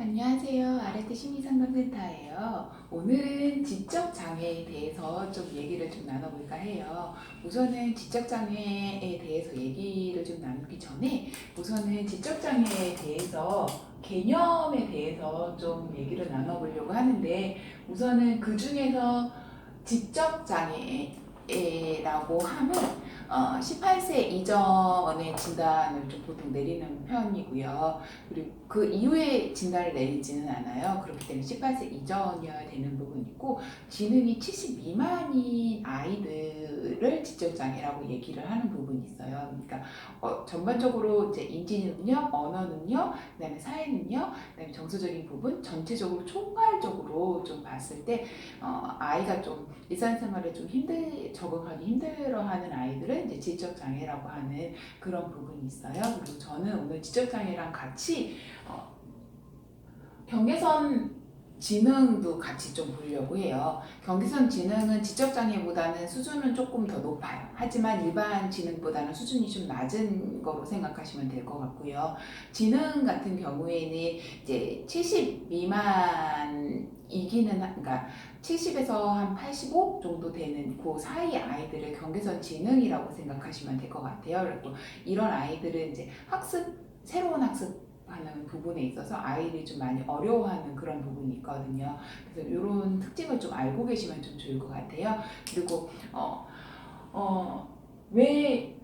안녕하세요. 아르트 심리상담센터예요. 오늘은 지적장애에 대해서 좀 얘기를 좀 나눠볼까 해요. 우선은 지적장애에 대해서 얘기를 좀 나누기 전에 우선은 지적장애에 대해서 개념에 대해서 좀 얘기를 나눠보려고 하는데, 우선은 그 중에서 지적장애라고 하면 18세 이전의 진단을 좀 보통 내리는 편이고요. 그리고 그 이후에 진단을 내리지는 않아요. 그렇기 때문에 18세 이전이어야 되는 부분이 있고, 지능이 70 미만인 아이들을 지적장애라고 얘기를 하는 부분이 있어요. 그러니까 전반적으로 이제 인지 능력, 언어 능력, 그다음에 사회 능력, 그다음에 정서적인 부분, 전체적으로 총괄적으로 좀 봤을 때 아이가 좀 일상생활에 좀 적응하기 힘들어하는 아이들은 이제 지적장애라고 하는 그런 부분이 있어요. 그리고 저는 오늘 지적장애랑 같이 경계선 지능도 같이 좀 보려고 해요. 경계선 지능은 지적장애보다는 수준은 조금 더 높아요. 하지만 일반 지능보다는 수준이 좀 낮은 거로 생각하시면 될 것 같고요. 지능 같은 경우에는 이제 70 미만이기는 그러니까 70에서 한 85 정도 되는 그 사이 아이들을 경계선 지능이라고 생각하시면 될 것 같아요. 그리고 이런 아이들은 이제 새로운 학습하는 부분에 있어서 아이들이 좀 많이 어려워하는 그런 부분이 있거든요. 그래서 이런 특징을 좀 알고 계시면 좀 좋을 것 같아요. 그리고 왜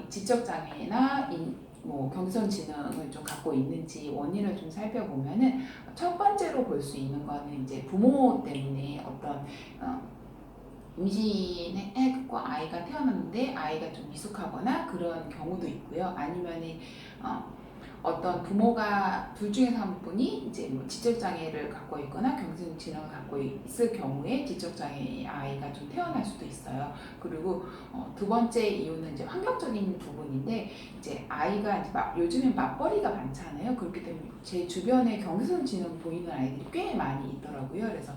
지적장애나 뭐 경선 지능을 좀 갖고 있는지 원인을 좀 살펴보면은, 첫 번째로 볼 수 있는 거는 이제 부모 때문에 어떤 임신에 했고 아이가 태어났는데 아이가 좀 미숙하거나 그런 경우도 있고요. 아니면은 어떤 부모가 둘 중에서 한 분이 이제 뭐 지적장애를 갖고 있거나 경증지능을 갖고 있을 경우에 지적장애 아이가 좀 태어날 수도 있어요. 그리고 두 번째 이유는 이제 환경적인 부분인데, 이제 아이가 이제 요즘엔 맞벌이가 많잖아요. 그렇기 때문에 제 주변에 경성지능 보이는 아이들이 꽤 많이 있더라고요. 그래서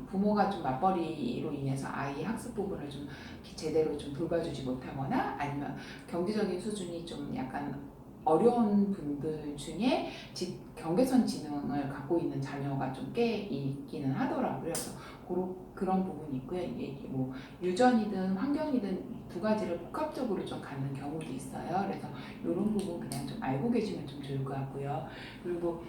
부모가 좀 맞벌이로 인해서 아이의 학습 부분을 좀 제대로 좀 돌봐주지 못하거나, 아니면 경제적인 수준이 좀 약간 어려운 분들 중에 경계선 지능을 갖고 있는 자녀가 좀 꽤 있기는 하더라고요. 그래서 그런 부분이 있고요. 이게 뭐 유전이든 환경이든 두 가지를 복합적으로 좀 갖는 경우도 있어요. 그래서 이런 부분 그냥 좀 알고 계시면 좀 좋을 것 같고요. 그리고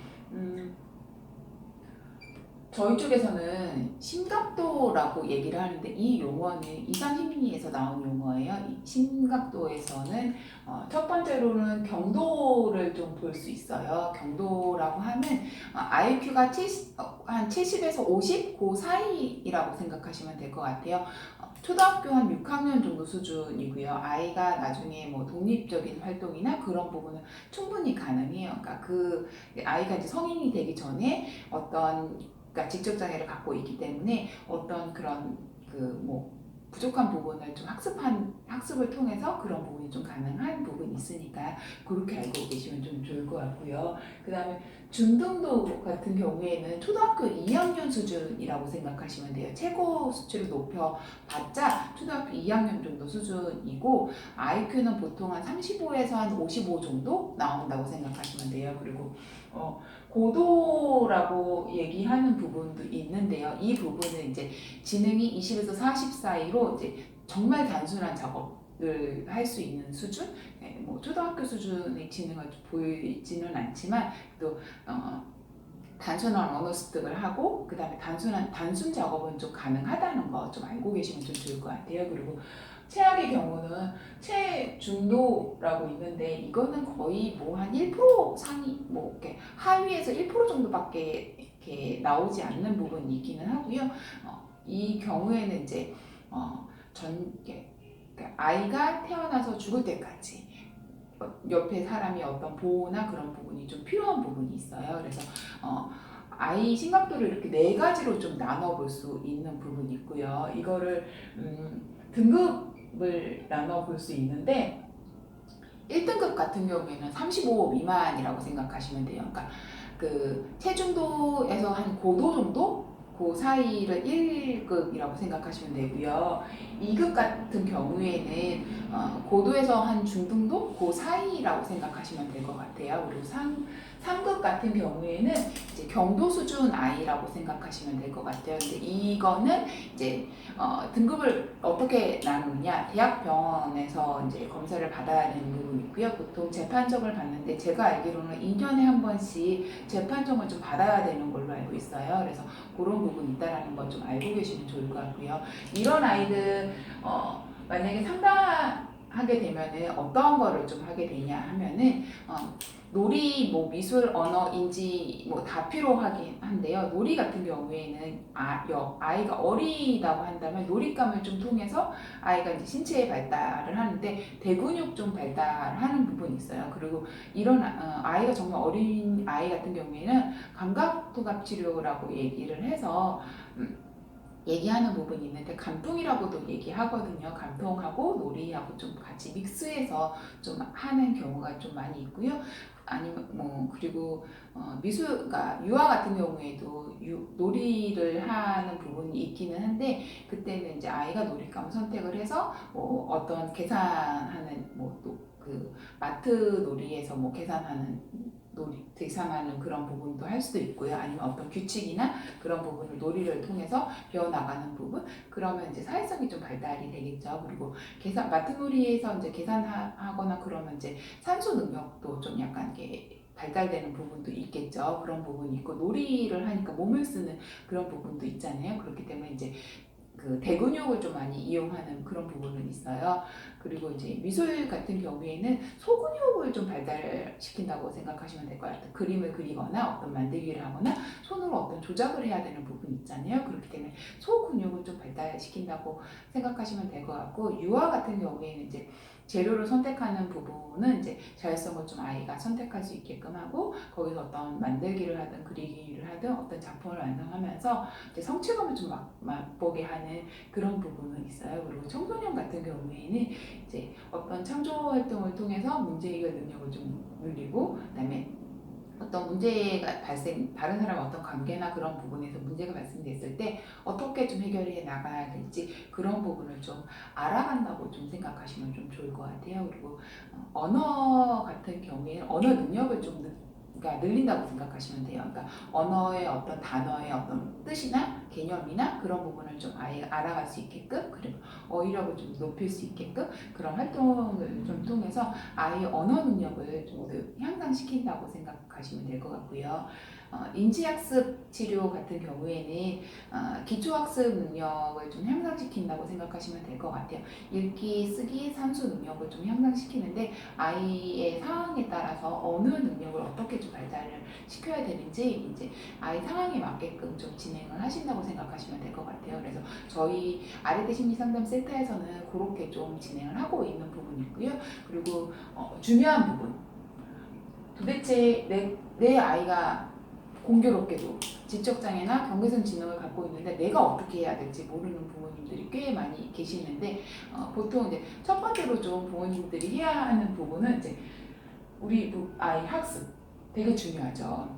저희 쪽에서는 심각도라고 얘기를 하는데, 이 용어는 이상심리에서 나온 용어예요. 이 심각도에서는 첫 번째로는 경도를 좀 볼 수 있어요. 경도라고 하면 IQ가 한 70에서 50? 그 사이라고 생각하시면 될 것 같아요. 초등학교 한 6학년 정도 수준이고요. 아이가 나중에 뭐 독립적인 활동이나 그런 부분은 충분히 가능해요. 그러니까 그 아이가 이제 성인이 되기 전에 그러니까 지적장애를 갖고 있기 때문에 어떤 그런 뭐 부족한 부분을 좀 학습을 통해서 그런 부분이 좀 가능한 부분이 있으니까 그렇게 알고 계시면 좀 좋을 것 같고요. 그 다음에 중등도 같은 경우에는 초등학교 2학년 수준이라고 생각하시면 돼요. 최고 수치를 높여봤자 초등학교 2학년 정도 수준이고, IQ는 보통 한 35에서 한 55 정도 나온다고 생각하시면 돼요. 그리고 고도라고 얘기하는 부분도 있는데요. 이 부분은 이제 지능이 20에서 40 사이로 이제 정말 단순한 작업을 할 수 있는 수준? 네, 뭐 초등학교 수준의 지능을 보이지는 않지만 또 단순한 언어 습득을 하고, 그 다음에 단순 작업은 좀 가능하다는 거 좀 알고 계시면 좀 좋을 것 같아요. 그리고 최악의 경우는 최중도라고 있는데, 이거는 거의 뭐 한 1% 상위, 뭐 이렇게 하위에서 1% 정도밖에 이렇게 나오지 않는 부분이 있기는 하고요. 이 경우에는 이제 아이가 태어나서 죽을 때까지 옆에 사람이 어떤 보호나 그런 부분이 좀 필요한 부분이 있어요. 그래서 아이 심각도를 이렇게 네 가지로 좀 나눠볼 수 있는 부분이 있고요. 이거를 등급을 나눠볼 수 있는데, 1등급 같은 경우에는 35 미만이라고 생각하시면 돼요. 그러니까 그 체중도에서 한 고도 정도? 그 사이를 1급이라고 생각하시면 되고요. 2급 같은 경우에는 고도에서 한 중등도? 그 사이라고 생각하시면 될 것 같아요. 그리고 3급 같은 경우에는 이제 경도 수준 아이라고 생각하시면 될 것 같아요. 근데 이거는 이제 등급을 어떻게 나누느냐, 대학병원에서 이제 검사를 받아야 되는 부분이 있고요. 보통 재판정을 받는데 제가 알기로는 2년에 한 번씩 재판정을 좀 받아야 되는 걸로 알고 있어요. 그래서 그런 부분이 있다라는 걸 좀 알고 계시면 좋을 것 같고요. 이런 아이들 만약에 상담하게 되면은 어떤 거를 좀 하게 되냐 하면은 놀이, 뭐 미술, 언어, 인지 뭐 다 필요하긴 한데요. 놀이 같은 경우에는 아이가 어리다고 한다면 놀잇감을 좀 통해서 아이가 이제 신체의 발달을 하는데 대근육 좀 발달하는 부분이 있어요. 그리고 이런 아이가 정말 어린 아이 같은 경우에는 감각통합 치료라고 얘기를 해서 얘기하는 부분이 있는데 감통이라고도 얘기하거든요. 감통하고 놀이하고 좀 같이 믹스해서 좀 하는 경우가 좀 많이 있고요. 아니면 뭐 그리고 미술가 유아 같은 경우에도 놀이를 하는 부분이 있기는 한데 그때는 이제 아이가 놀잇감을 선택을 해서 뭐 어떤 계산하는 그 마트 놀이에서 뭐 계산하는 계산하는 그런 부분도 할 수도 있고요. 아니면 어떤 규칙이나 그런 부분을 놀이를 통해서 배워나가는 부분, 그러면 이제 사회성이 좀 발달이 되겠죠. 그리고 마트놀이에서 이제 계산하거나 그러면 이제 산수 능력도 좀 약간 이렇게 발달되는 부분도 있겠죠. 그런 부분이 있고 놀이를 하니까 몸을 쓰는 그런 부분도 있잖아요. 그렇기 때문에 이제 그 대근육을 좀 많이 이용하는 그런 부분은 있어요. 그리고 이제 미술 같은 경우에는 소근육을 좀 발달시킨다고 생각하시면 될 것 같아요. 그림을 그리거나 어떤 만들기를 하거나 손으로 어떤 조작을 해야 되는 부분이 있잖아요. 그렇기 때문에 소근육을 좀 발달시킨다고 생각하시면 될 것 같고 유아 같은 경우에는 이제 재료를 선택하는 부분은 이제 자율성을 좀 아이가 선택할 수 있게끔 하고 거기서 어떤 만들기를 하든 그리기를 하든 어떤 작품을 완성하면서 이제 성취감을 좀 맛보게 하는 그런 부분은 있어요. 그리고 청소년 같은 경우에는 이제 어떤 창조 활동을 통해서 문제 해결 능력을 좀 늘리고 그다음에 어떤 문제가 다른 사람 어떤 관계나 그런 부분에서 문제가 발생됐을 때 어떻게 좀 해결해 나가야 될지 그런 부분을 좀 알아간다고 좀 생각하시면 좀 좋을 것 같아요. 그리고 언어 같은 경우에는 언어 능력을 좀 그러니까 늘린다고 생각하시면 돼요. 그러니까 언어의 어떤 단어의 어떤 뜻이나 개념이나 그런 부분을 좀 아이가 알아갈 수 있게끔 그리고 어휘력을 좀 높일 수 있게끔 그런 활동을 좀 통해서 아이의 언어 능력을 좀 향상시킨다고 생각하시면 될 것 같고요. 인지학습 치료 같은 경우에는 기초학습 능력을 좀 향상시킨다고 생각하시면 될 것 같아요. 읽기, 쓰기, 산수 능력을 좀 향상시키는데 아이의 상황에 따라서 어느 능력을 어떻게 좀 발달을 시켜야 되는지 이제 아이 상황에 맞게끔 좀 진행을 하신다고 생각하시면 될 것 같아요. 그래서 저희 아래대 심리상담센터에서는 그렇게 좀 진행을 하고 있는 부분이 있고요. 그리고 중요한 부분, 도대체 내 아이가 공교롭게도 지적장애나 경계선 지능을 갖고 있는데 내가 어떻게 해야 될지 모르는 부모님들이 꽤 많이 계시는데 보통 이제 첫 번째로 좀 부모님들이 해야 하는 부분은 이제 우리 아이 학습 되게 중요하죠.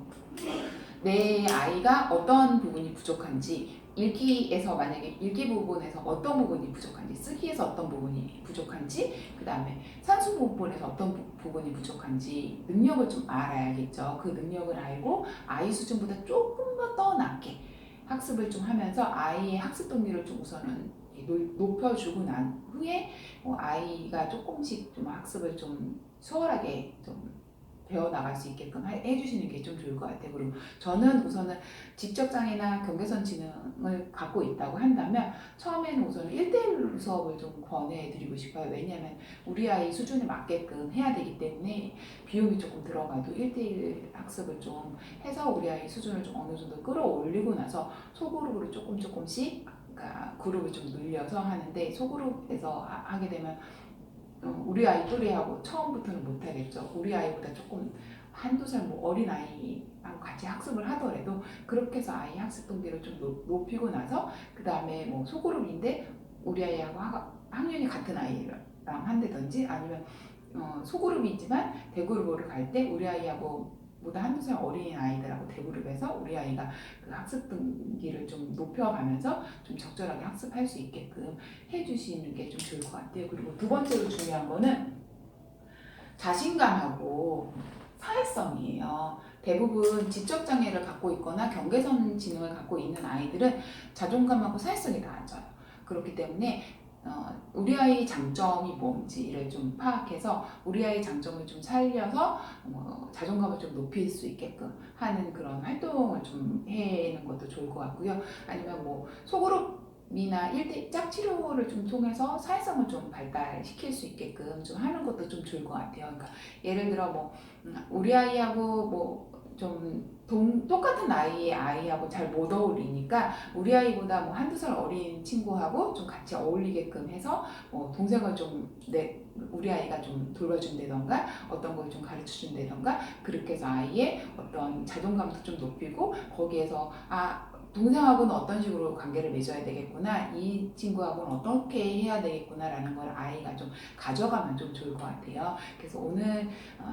내 아이가 어떤 부분이 부족한지 읽기에서 만약에 읽기 부분에서 어떤 부분이 부족한지 쓰기에서 어떤 부분이 부족한지 그 다음에 산수 부분에서 어떤 부분이 부족한지 능력을 좀 알아야겠죠. 그 능력을 알고 아이 수준보다 조금만 더 낮게 학습을 좀 하면서 아이의 학습 동기를 좀 우선은 높여주고 난 후에 아이가 조금씩 좀 학습을 좀 수월하게 좀 배워나갈 수 있게끔 해주시는 게 좀 좋을 것 같아요. 그리고 저는 우선은 지적장애나 경계선 지능을 갖고 있다고 한다면 처음에는 우선 1대1 수업을 좀 권해드리고 싶어요. 왜냐하면 우리 아이 수준에 맞게끔 해야 되기 때문에 비용이 조금 들어가도 1대1 학습을 좀 해서 우리 아이 수준을 좀 어느 정도 끌어올리고 나서 소그룹으로 조금씩 그러니까 그룹을 좀 늘려서 하는데 소그룹에서 하게 되면 우리 아이 또래하고 처음부터는 못하겠죠. 우리 아이보다 조금 한두 살 뭐 어린 아이하고 같이 학습을 하더라도 그렇게 해서 아이 학습 동기를 좀 높이고 나서 그 다음에 뭐 소그룹인데 우리 아이하고 학년이 같은 아이랑 한다든지 아니면 소그룹이지만 대그룹으로 갈 때 우리 아이하고 보다 한두 살 어린 아이들하고 대그룹에서 우리 아이가 그 학습 등기를 좀 높여가면서 좀 적절하게 학습할 수 있게끔 해주시는 게 좀 좋을 것 같아요. 그리고 두 번째로 중요한 거는 자신감하고 사회성이에요. 대부분 지적 장애를 갖고 있거나 경계선 지능을 갖고 있는 아이들은 자존감하고 사회성이 낮아요. 그렇기 때문에 우리 아이 장점이 뭔지를 좀 파악해서 우리 아이 장점을 좀 살려서 자존감을 좀 높일 수 있게끔 하는 그런 활동을 좀 해는 것도 좋을 것 같고요. 아니면 뭐 소그룹이나 1대 짝치료를 좀 통해서 사회성을 좀 발달시킬 수 있게끔 좀 하는 것도 좀 좋을 것 같아요. 그러니까 예를 들어 뭐 우리 아이하고 뭐 좀 똑같은 나이의 아이하고 잘 못 어울리니까 우리 아이보다 뭐 한두 살 어린 친구하고 좀 같이 어울리게끔 해서 동생을 우리 아이가 좀 돌봐준다던가 어떤 걸 좀 가르쳐 준다던가 그렇게 해서 아이의 어떤 자존감도 좀 높이고 거기에서 동생하고는 어떤 식으로 관계를 맺어야 되겠구나, 이 친구하고는 어떻게 해야 되겠구나라는 걸 아이가 좀 가져가면 좀 좋을 것 같아요. 그래서 오늘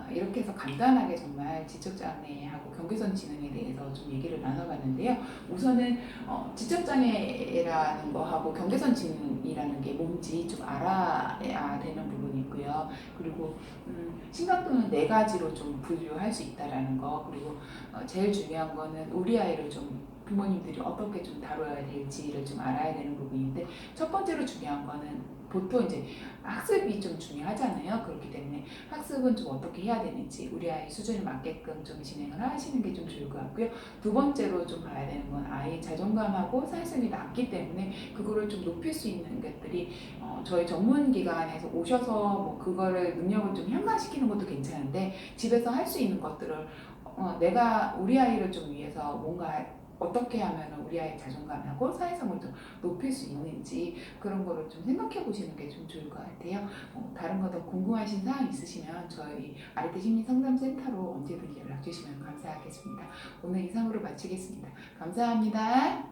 이렇게 해서 간단하게 정말 지적장애하고 경계선 지능에 대해서 좀 얘기를 나눠봤는데요. 우선은 지적장애라는 거하고 경계선 지능이라는 게 뭔지 좀 알아야 되는 부분이 있고요. 그리고 심각도는 4가지로 좀 분류할 수 있다라는 거, 그리고 제일 중요한 거는 우리 아이를 좀 부모님들이 어떻게 좀 다뤄야 될지를 좀 알아야 되는 부분인데, 첫 번째로 중요한 거는 보통 이제 학습이 좀 중요하잖아요. 그렇기 때문에 학습은 좀 어떻게 해야 되는지 우리 아이 수준에 맞게끔 좀 진행을 하시는 게 좀 좋을 것 같고요. 두 번째로 좀 봐야 되는 건 아이의 자존감하고 사회성이 낮기 때문에 그거를 좀 높일 수 있는 것들이 저희 전문 기관에서 오셔서 뭐 그거를 능력을 좀 향상시키는 것도 괜찮은데, 집에서 할 수 있는 것들을 내가 우리 아이를 좀 위해서 뭔가 어떻게 하면 우리 아이의 자존감하고 사회성을 좀 높일 수 있는지 그런 거를 좀 생각해 보시는 게 좀 좋을 것 같아요. 다른 거 더 궁금하신 사항 있으시면 저희 아르테 심리상담센터로 언제든지 연락 주시면 감사하겠습니다. 오늘 이상으로 마치겠습니다. 감사합니다.